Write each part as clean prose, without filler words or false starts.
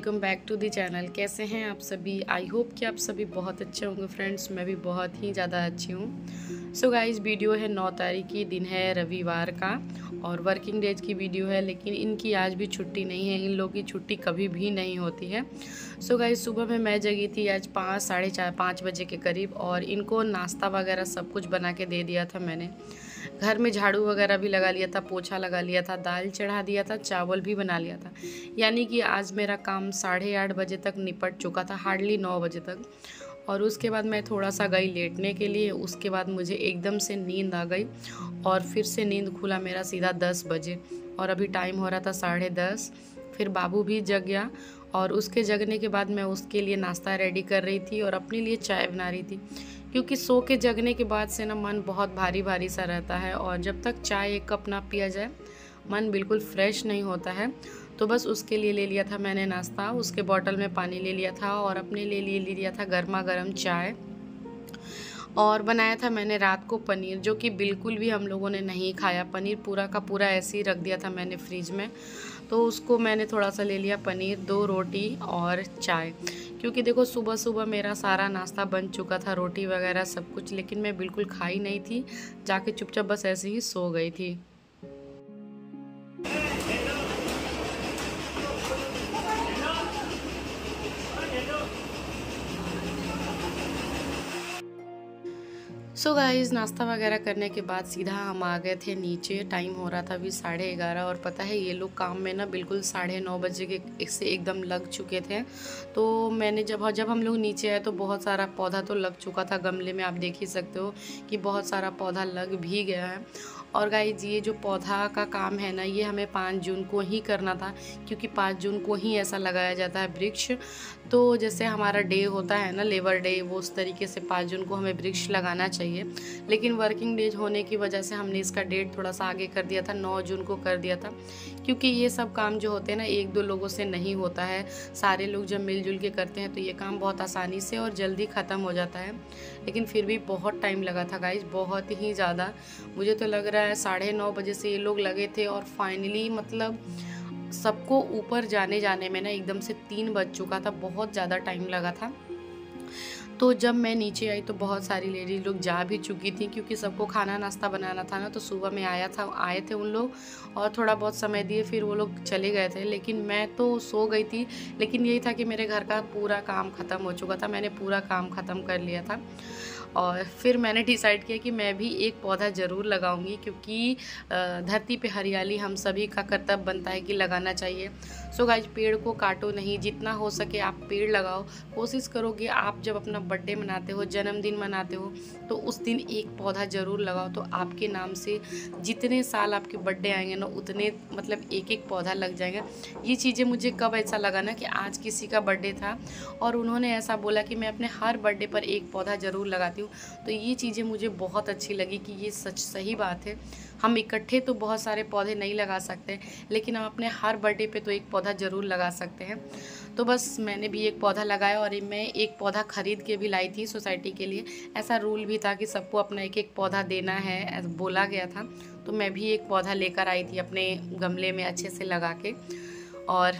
Welcome back to the channel. कैसे हैं आप सभी? आई होप कि आप सभी बहुत अच्छे होंगे फ्रेंड्स। मैं भी बहुत ही ज़्यादा अच्छी हूँ। सो गाइस, वीडियो है 9 तारीख की, दिन है रविवार का और वर्किंग डेज की वीडियो है, लेकिन इनकी आज भी छुट्टी नहीं है। इन लोगों की छुट्टी कभी भी नहीं होती है। सो गाइस, सुबह में मैं जगी थी आज 5 साढ़े 4 5 बजे के करीब और इनको नाश्ता वगैरह सब कुछ बना के दे दिया था मैंने। घर में झाड़ू वगैरह भी लगा लिया था, पोछा लगा लिया था, दाल चढ़ा दिया था, चावल भी बना लिया था। यानी कि आज मेरा काम 8:30 बजे तक निपट चुका था, हार्डली 9 बजे तक। और उसके बाद मैं थोड़ा सा गई लेटने के लिए। उसके बाद मुझे एकदम से नींद आ गई और फिर से नींद खुला मेरा सीधा 10 बजे और अभी टाइम हो रहा था 10:30। फिर बाबू भी जग गया और उसके जगने के बाद मैं उसके लिए नाश्ता रेडी कर रही थी और अपने लिए चाय बना रही थी, क्योंकि सो के जगने के बाद से ना मन बहुत भारी भारी सा रहता है और जब तक चाय एक कप ना पिया जाए मन बिल्कुल फ्रेश नहीं होता है। तो बस उसके लिए ले लिया था मैंने नाश्ता, उसके बॉटल में पानी ले लिया था और अपने लिए ले लिया था गर्मा गर्म चाय। और बनाया था मैंने रात को पनीर, जो कि बिल्कुल भी हम लोगों ने नहीं खाया। पनीर पूरा का पूरा ऐसे ही रख दिया था मैंने फ्रिज में, तो उसको मैंने थोड़ा सा ले लिया पनीर, 2 रोटी और चाय। क्योंकि देखो सुबह सुबह मेरा सारा नाश्ता बन चुका था, रोटी वगैरह सब कुछ, लेकिन मैं बिल्कुल खाई नहीं थी, जाके चुपचाप बस ऐसे ही सो गई थी। सो गाइस, नाश्ता वगैरह करने के बाद सीधा हम आ गए थे नीचे। टाइम हो रहा था अभी 11:30 और पता है ये लोग काम में ना बिल्कुल 9:30 बजे के से एकदम लग चुके थे। तो मैंने जब हम लोग नीचे आए तो बहुत सारा पौधा तो लग चुका था गमले में। आप देख ही सकते हो कि बहुत सारा पौधा लग भी गया है। और गाइस, ये जो पौधा का काम है ना, ये हमें 5 जून को ही करना था, क्योंकि 5 जून को ही ऐसा लगाया जाता है वृक्ष। तो जैसे हमारा डे होता है ना, लेबर डे, वो उस तरीके से 5 जून को हमें वृक्ष लगाना चाहिए। लेकिन वर्किंग डेज होने की वजह से हमने इसका डेट थोड़ा सा आगे कर दिया था, 9 जून को कर दिया था, क्योंकि ये सब काम जो होते हैं ना 1-2 लोगों से नहीं होता है। सारे लोग जब मिलजुल के करते हैं तो ये काम बहुत आसानी से और जल्दी ख़त्म हो जाता है। लेकिन फिर भी बहुत टाइम लगा था गाइज, बहुत ही ज़्यादा। मुझे तो लग रहा है 9:30 बजे से ये लोग लगे थे और फाइनली मतलब सबको ऊपर जाने में ना एकदम से 3 बज चुका था। बहुत ज़्यादा टाइम लगा था। तो जब मैं नीचे आई तो बहुत सारी लेडीज लोग जा भी चुकी थी, क्योंकि सबको खाना नाश्ता बनाना था ना। तो सुबह में आए थे उन लोग और थोड़ा बहुत समय दिए, फिर वो लोग चले गए थे। लेकिन मैं तो सो गई थी। लेकिन यही था कि मेरे घर का पूरा काम ख़त्म हो चुका था, मैंने पूरा काम ख़त्म कर लिया था। और फिर मैंने डिसाइड किया कि मैं भी एक पौधा ज़रूर लगाऊंगी, क्योंकि धरती पे हरियाली हम सभी का कर्तव्य बनता है कि लगाना चाहिए। सो गाइस, पेड़ को काटो नहीं, जितना हो सके आप पेड़ लगाओ। कोशिश करोगे आप जब अपना बर्थडे मनाते हो, जन्मदिन मनाते हो, तो उस दिन एक पौधा ज़रूर लगाओ। तो आपके नाम से जितने साल आपके बर्थडे आएंगे ना, उतने मतलब एक पौधा लग जाएगा। ये चीज़ें मुझे कब ऐसा लगा ना कि आज किसी का बर्थडे था और उन्होंने ऐसा बोला कि मैं अपने हर बर्थडे पर एक पौधा ज़रूर लगाती हूँ। तो ये चीज़ें मुझे बहुत अच्छी लगी कि ये सही बात है। हम इकट्ठे तो बहुत सारे पौधे नहीं लगा सकते, लेकिन हम अपने हर बर्थडे पे तो एक पौधा ज़रूर लगा सकते हैं। तो बस मैंने भी एक पौधा लगाया और मैं एक पौधा ख़रीद के भी लाई थी सोसाइटी के लिए। ऐसा रूल भी था कि सबको अपना एक पौधा देना है, बोला गया था। तो मैं भी एक पौधा लेकर आई थी अपने गमले में अच्छे से लगा के। और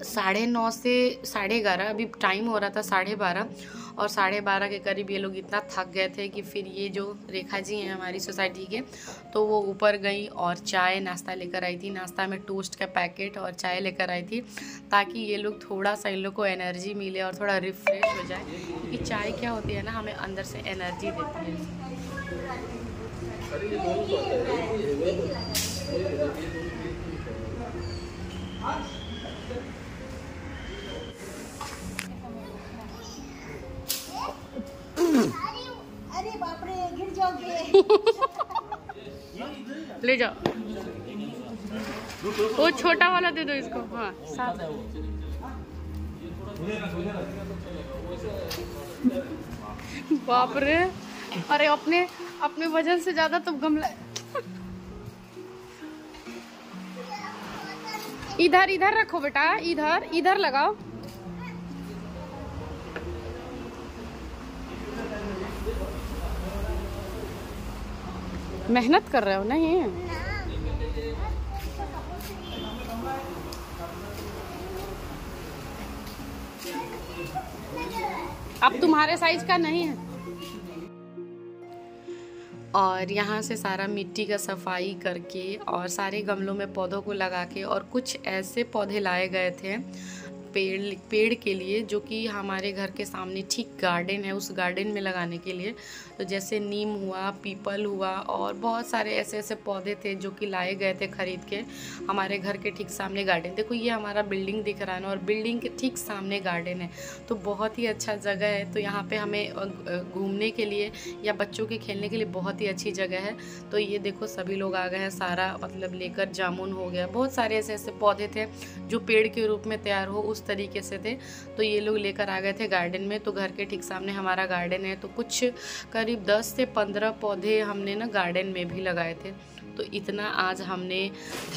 9:30 से 11:30 अभी टाइम हो रहा था 12:30 और 12:30 के करीब ये लोग इतना थक गए थे कि फिर ये जो रेखा जी हैं हमारी सोसाइटी के, तो वो ऊपर गई और चाय नाश्ता लेकर आई थी। नाश्ता में टोस्ट का पैकेट और चाय लेकर आई थी, ताकि ये लोग थोड़ा सा, इन लोग को एनर्जी मिले और थोड़ा रिफ्रेश हो जाए। क्योंकि चाय क्या होती है ना, हमें अंदर से एनर्जी देती है। अरे बाप रे, गिर जाओगे। ले जाओ, वो छोटा वाला दे दो इसको। हाँ, साथ। बाप रे, अरे अपने वजन से ज्यादा तो गमला। इधर रखो बेटा, इधर लगाओ। मेहनत कर रहे हो नहीं? अब तुम्हारे साइज का नहीं है। और यहाँ से सारा मिट्टी का सफाई करके और सारे गमलों में पौधों को लगा के, और कुछ ऐसे पौधे लाए गए थे पेड़ के लिए, जो कि हमारे घर के सामने ठीक गार्डन है, उस गार्डन में लगाने के लिए। तो जैसे नीम हुआ, पीपल हुआ, और बहुत सारे ऐसे ऐसे पौधे थे जो कि लाए गए थे खरीद के। हमारे घर के ठीक सामने गार्डन, देखो ये हमारा बिल्डिंग दिख रहा है ना, और बिल्डिंग के ठीक सामने गार्डन है, तो बहुत ही अच्छा जगह है। तो यहाँ पे हमें घूमने के लिए या बच्चों के खेलने के लिए बहुत ही अच्छी जगह है। तो ये देखो सभी लोग आ गए हैं, सारा मतलब लेकर, जामुन हो गया, बहुत सारे ऐसे ऐसे पौधे थे जो पेड़ के रूप में तैयार हो उस तरीके से थे। तो ये लोग लेकर आ गए थे गार्डन में। तो घर के ठीक सामने हमारा गार्डन है, तो कुछ करीब 10 से 15 पौधे हमने ना गार्डन में भी लगाए थे। तो इतना आज हमने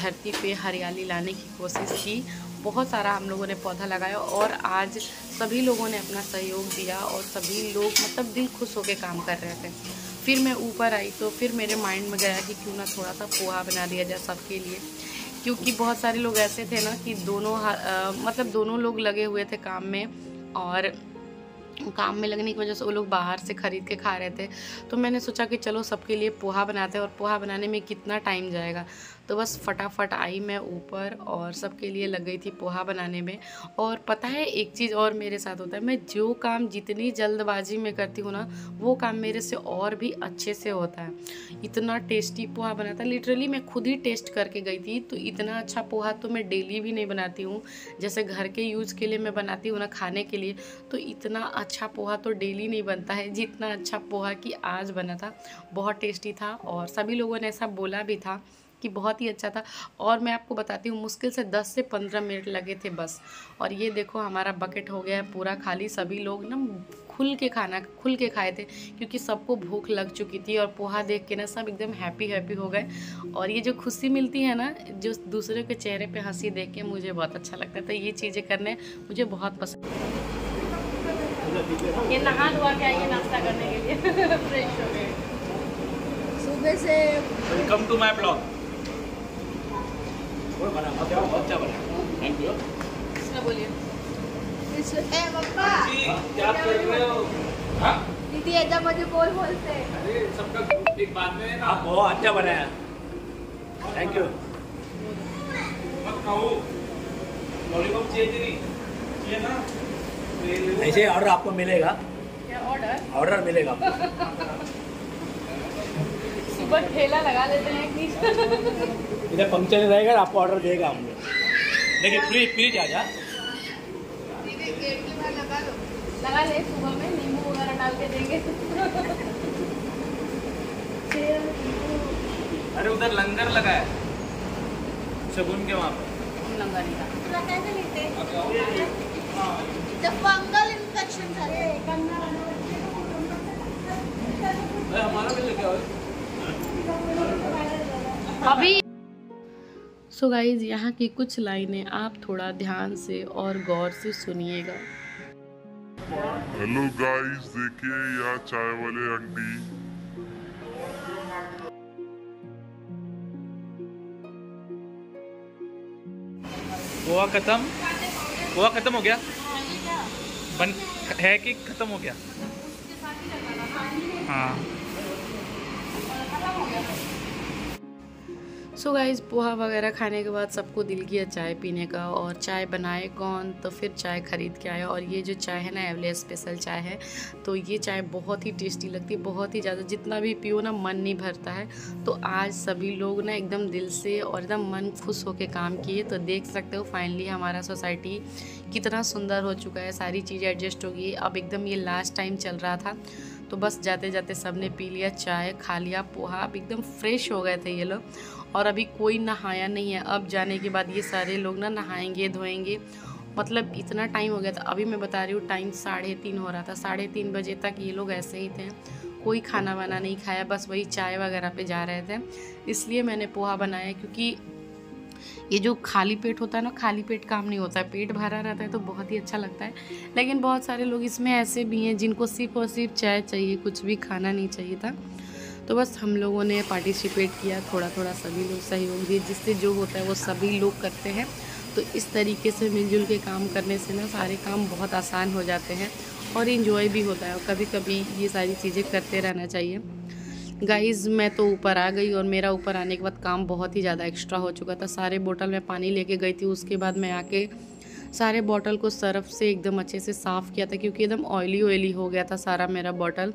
धरती पे हरियाली लाने की कोशिश की। बहुत सारा हम लोगों ने पौधा लगाया, और आज सभी लोगों ने अपना सहयोग दिया, और सभी लोग मतलब दिल खुश होकर काम कर रहे थे। फिर मैं ऊपर आई तो फिर मेरे माइंड में गया कि क्यों ना थोड़ा सा पोहा बना दिया जाए सबके लिए, क्योंकि बहुत सारे लोग ऐसे थे ना कि मतलब दोनों लोग लगे हुए थे काम में, और काम में लगने की वजह से वो लोग बाहर से ख़रीद के खा रहे थे। तो मैंने सोचा कि चलो सबके लिए पोहा बनाते हैं, और पोहा बनाने में कितना टाइम जाएगा। तो बस फटाफट आई मैं ऊपर और सबके लिए लग गई थी पोहा बनाने में। और पता है एक चीज़ और मेरे साथ होता है, मैं जो काम जितनी जल्दबाजी में करती हूँ ना, वो काम मेरे से और भी अच्छे से होता है। इतना टेस्टी पोहा बना था, लिटरली मैं खुद ही टेस्ट करके गई थी। तो इतना अच्छा पोहा तो मैं डेली भी नहीं बनाती हूँ, जैसे घर के यूज़ के लिए मैं बनाती हूँ ना, खाने के लिए। तो इतना अच्छा पोहा तो डेली नहीं बनता है जितना अच्छा पोहा कि आज बना था। बहुत टेस्टी था, और सभी लोगों ने ऐसा बोला भी था कि बहुत ही अच्छा था। और मैं आपको बताती हूँ, मुश्किल से 10 से 15 मिनट लगे थे बस। और ये देखो हमारा बकेट हो गया है पूरा खाली। सभी लोग ना खुल के खाए थे, क्योंकि सबको भूख लग चुकी थी, और पोहा देख के ना सब एकदम हैप्पी हो गए। और ये जो खुशी मिलती है ना, जो दूसरे के चेहरे पे हंसी देख के, मुझे बहुत अच्छा लगता था। ये चीज़ें करने मुझे बहुत पसंद। ये नहा धोआ के आइए नाश्ता करने के लिए फ्रेश हो गए सुबह से। Welcome to my blog. अच्छा बना, थैंक यू। इसमें बोलिए पप्पा क्या कर रहे हो? हाँ? दीदी ऐसा मुझे बोलते। अरे सबका एक बात में ना, आप बहुत अच्छा बनाया, थैंक यू। मत खाओ, लॉलीपॉप चाहिए नहीं ना? ऐसे ऑर्डर आपको मिलेगा। क्या ऑर्डर मिलेगा आपको। सुबह ठेला लगा लेते हैं कि इधर फंक्शन रहेगा, आपको ऑर्डर देगा हम लोग। लेकिन प्लीज आ जा, लगा ले, सुबह में नींबू वगैरह डाल के देंगे। अरे उधर लंगर लगा है शगुन के वहाँ पर। लंगर नहीं था। कैसे लेते जब फंगल इन्फेक्शन हमारा भी लेके आओ अभी। सो गाइज, यहाँ की कुछ लाइनें आप थोड़ा ध्यान से और गौर से सुनिएगा। हेलो गाइस, देखिए यहाँ चाय वाले आंटी। गोवा खत्म हो गया, बन है कि खत्म हो गया? हाँ। सो गाइज, पोहा वगैरह खाने के बाद सबको दिल किया चाय पीने का, और चाय बनाए कौन, तो फिर चाय ख़रीद के आया। और ये जो चाय है ना, एवले स्पेशल चाय है। तो ये चाय बहुत ही टेस्टी लगती है, बहुत ही ज़्यादा। जितना भी पियो ना मन नहीं भरता है। तो आज सभी लोग ना एकदम दिल से और एकदम मन खुश होकर काम किए। तो देख सकते हो फाइनली हमारा सोसाइटी कितना सुंदर हो चुका है, सारी चीज़ें एडजस्ट हो गई। अब एकदम ये लास्ट टाइम चल रहा था, तो बस जाते जाते सब ने पी लिया चाय, खा लिया पोहा। अब एकदम फ्रेश हो गए थे ये लोग, और अभी कोई नहाया नहीं है। अब जाने के बाद ये सारे लोग ना नहाएंगे धोएंगे, मतलब इतना टाइम हो गया था। अभी मैं बता रही हूँ टाइम 3:30 हो रहा था। 3:30 बजे तक ये लोग ऐसे ही थे, कोई खाना वाना नहीं खाया, बस वही चाय वगैरह पे जा रहे थे। इसलिए मैंने पोहा बनाया, क्योंकि ये जो खाली पेट होता है ना, खाली पेट काम नहीं होता है, पेट भरा रहता है तो बहुत ही अच्छा लगता है। लेकिन बहुत सारे लोग इसमें ऐसे भी हैं जिनको सिर्फ और सिर्फ चाय चाहिए, कुछ भी खाना नहीं चाहिए था। तो बस हम लोगों ने पार्टिसिपेट किया, थोड़ा थोड़ा सभी लोग सहयोग दिए, जिससे जो होता है वो सभी लोग करते हैं। तो इस तरीके से मिलजुल के काम करने से ना सारे काम बहुत आसान हो जाते हैं। और इन्जॉय भी होता है, और कभी कभी ये सारी चीज़ें करते रहना चाहिए। गाइज़ मैं तो ऊपर आ गई, और मेरा ऊपर आने के बाद काम बहुत ही ज़्यादा एक्स्ट्रा हो चुका था। सारे बोतल में पानी लेके गई थी, उसके बाद मैं आके सारे बॉटल को सर्फ से एकदम अच्छे से साफ़ किया था, क्योंकि एकदम ऑयली हो गया था सारा मेरा बॉटल।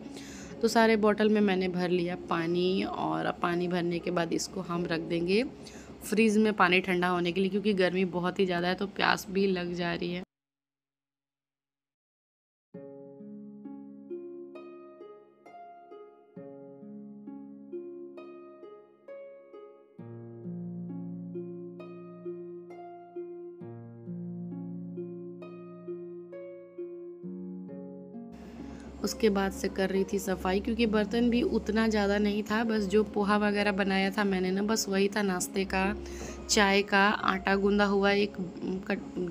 तो सारे बॉटल में मैंने भर लिया पानी, और अब पानी भरने के बाद इसको हम रख देंगे फ्रीज़ में पानी ठंडा होने के लिए, क्योंकि गर्मी बहुत ही ज़्यादा है तो प्यास भी लग जा रही है। उसके बाद से कर रही थी सफाई, क्योंकि बर्तन भी उतना ज़्यादा नहीं था, बस जो पोहा वगैरह बनाया था मैंने ना, बस वही था। नाश्ते का, चाय का, आटा गूंदा हुआ एक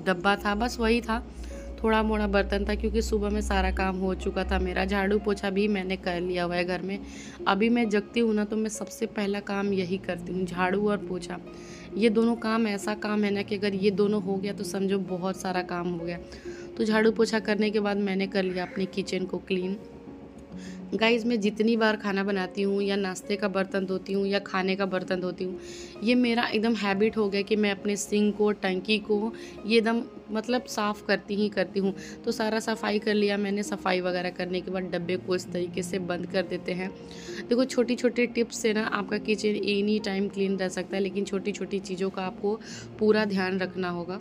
डब्बा था, बस वही था। थोड़ा मोड़ा बर्तन था, क्योंकि सुबह में सारा काम हो चुका था मेरा। झाड़ू पोछा भी मैंने कर लिया हुआ है घर में। अभी मैं जगती हूँ ना, तो मैं सबसे पहला काम यही करती हूँ, झाड़ू और पोछा। ये दोनों काम ऐसा काम है ना कि अगर ये दोनों हो गया तो समझो बहुत सारा काम हो गया। तो झाड़ू पोछा करने के बाद मैंने कर लिया अपनी किचन को क्लीन। गाइज़ मैं जितनी बार खाना बनाती हूँ, या नाश्ते का बर्तन धोती हूँ, या खाने का बर्तन धोती हूँ, ये मेरा एकदम हैबिट हो गया कि मैं अपने सिंक को, टंकी को ये एकदम मतलब साफ़ करती हूँ। तो सारा सफाई कर लिया मैंने। सफाई वगैरह करने के बाद डब्बे को इस तरीके से बंद कर देते हैं। देखो छोटी छोटी टिप्स से ना आपका किचन एनी टाइम क्लीन रह सकता है, लेकिन छोटी छोटी चीज़ों का आपको पूरा ध्यान रखना होगा।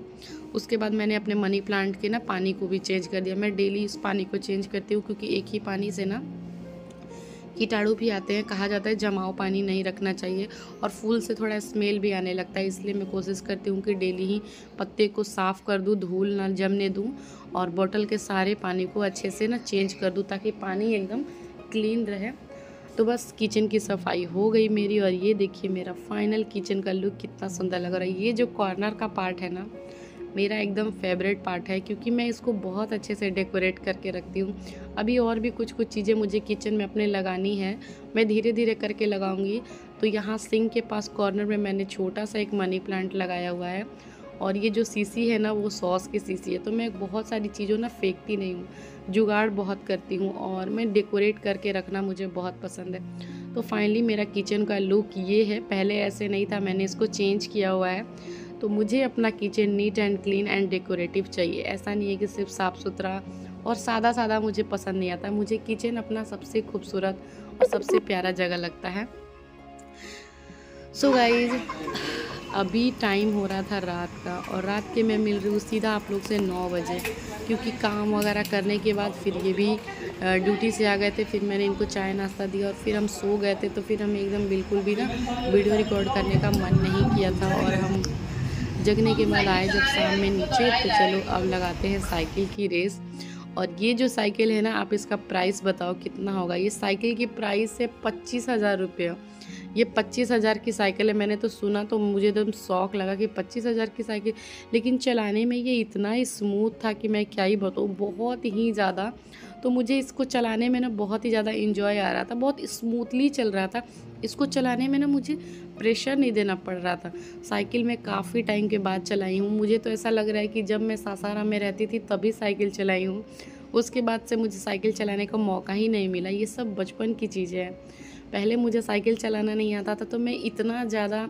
उसके बाद मैंने अपने मनी प्लांट के ना पानी को भी चेंज कर दिया। मैं डेली इस पानी को चेंज करती हूँ, क्योंकि एक ही पानी से ना कीटाणु भी आते हैं। कहा जाता है जमाव पानी नहीं रखना चाहिए, और फूल से थोड़ा स्मेल भी आने लगता है। इसलिए मैं कोशिश करती हूँ कि डेली ही पत्ते को साफ़ कर दूँ, धूल ना जमने दूँ, और बॉटल के सारे पानी को अच्छे से ना चेंज कर दूँ, ताकि पानी एकदम क्लीन रहे। तो बस किचन की सफाई हो गई मेरी, और ये देखिए मेरा फाइनल किचन का लुक कितना सुंदर लग रहा है। ये जो कॉर्नर का पार्ट है ना, मेरा एकदम फेवरेट पार्ट है, क्योंकि मैं इसको बहुत अच्छे से डेकोरेट करके रखती हूँ। अभी और भी कुछ चीज़ें मुझे किचन में अपने लगानी है, मैं धीरे धीरे करके लगाऊंगी। तो यहाँ सिंक के पास कॉर्नर में मैंने छोटा सा एक मनी प्लांट लगाया हुआ है, और ये जो सीसी है ना, वो सॉस की सीसी है। तो मैं बहुत सारी चीज़ों ना फेंकती नहीं हूँ, जुगाड़ बहुत करती हूँ, और मैं डेकोरेट करके रखना मुझे बहुत पसंद है। तो फाइनली मेरा किचन का लुक ये है। पहले ऐसे नहीं था, मैंने इसको चेंज किया हुआ है। तो मुझे अपना kitchen neat and clean and decorative चाहिए। ऐसा नहीं है कि सिर्फ साफ़ सुथरा और सादा सादा मुझे पसंद नहीं आता। मुझे किचन अपना सबसे खूबसूरत और सबसे प्यारा जगह लगता है। सो गाइज अभी टाइम हो रहा था रात का, और रात के मैं मिल रही हूँ सीधा आप लोग से 9 बजे, क्योंकि काम वगैरह करने के बाद फिर ये भी ड्यूटी से आ गए थे। फिर मैंने इनको चाय नाश्ता दिया, और फिर हम सो गए थे। तो फिर हम एकदम बिल्कुल भी ना वीडियो रिकॉर्ड करने का मन नहीं किया था, और हम जगने के बाद आए जब शाम में नीचे, तो चलो अब लगाते हैं साइकिल की रेस। और ये जो साइकिल है ना, आप इसका प्राइस बताओ कितना होगा। ये साइकिल की प्राइस है 25,000 रुपये। ये 25,000 की साइकिल है। मैंने तो सुना तो मुझे एकदम शौक लगा कि 25,000 की साइकिल, लेकिन चलाने में ये इतना स्मूथ था कि मैं क्या ही बताऊँ, बहुत ही ज़्यादा। तो मुझे इसको चलाने में ना बहुत ही ज़्यादा इंजॉय आ रहा था, बहुत स्मूथली चल रहा था। इसको चलाने में ना मुझे प्रेशर नहीं देना पड़ रहा था। साइकिल में काफ़ी टाइम के बाद चलाई हूँ। मुझे तो ऐसा लग रहा है कि जब मैं सासाराम में रहती थी तभी साइकिल चलाई हूँ। उसके बाद से मुझे साइकिल चलाने का मौका ही नहीं मिला। ये सब बचपन की चीज़ें हैं। पहले मुझे साइकिल चलाना नहीं आता था, तो मैं इतना ज़्यादा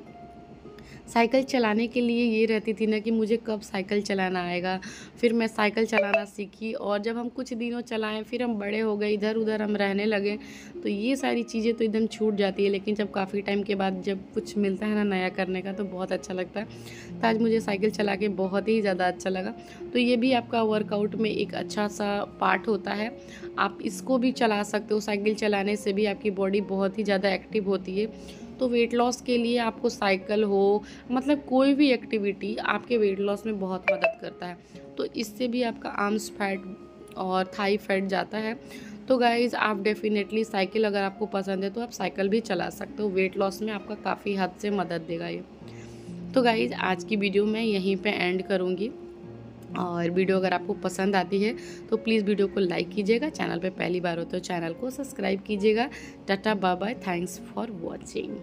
साइकिल चलाने के लिए ये रहती थी ना कि मुझे कब साइकिल चलाना आएगा। फिर मैं साइकिल चलाना सीखी, और जब हम कुछ दिनों चलाएं, फिर हम बड़े हो गए, इधर उधर हम रहने लगे, तो ये सारी चीज़ें तो एकदम छूट जाती है। लेकिन जब काफ़ी टाइम के बाद जब कुछ मिलता है ना नया करने का, तो बहुत अच्छा लगता है। तो आज मुझे साइकिल चला के बहुत ही ज़्यादा अच्छा लगा। तो ये भी आपका वर्कआउट में एक अच्छा सा पार्ट होता है। आप इसको भी चला सकते हो। साइकिल चलाने से भी आपकी बॉडी बहुत ही ज़्यादा एक्टिव होती है। तो वेट लॉस के लिए आपको साइकिल हो, मतलब कोई भी एक्टिविटी आपके वेट लॉस में बहुत मदद करता है। तो इससे भी आपका आर्म्स फैट और थाई फैट जाता है। तो गाइज़ आप डेफिनेटली साइकिल, अगर आपको पसंद है तो आप साइकिल भी चला सकते हो। वेट लॉस में आपका काफ़ी हद से मदद देगा ये। तो गाइज़ आज की वीडियो मैं यहीं पे एंड करूँगी, और वीडियो अगर आपको पसंद आती है तो प्लीज़ वीडियो को लाइक कीजिएगा। चैनल पे पहली बार हो तो चैनल को सब्सक्राइब कीजिएगा। Tata bye bye, thanks for watching.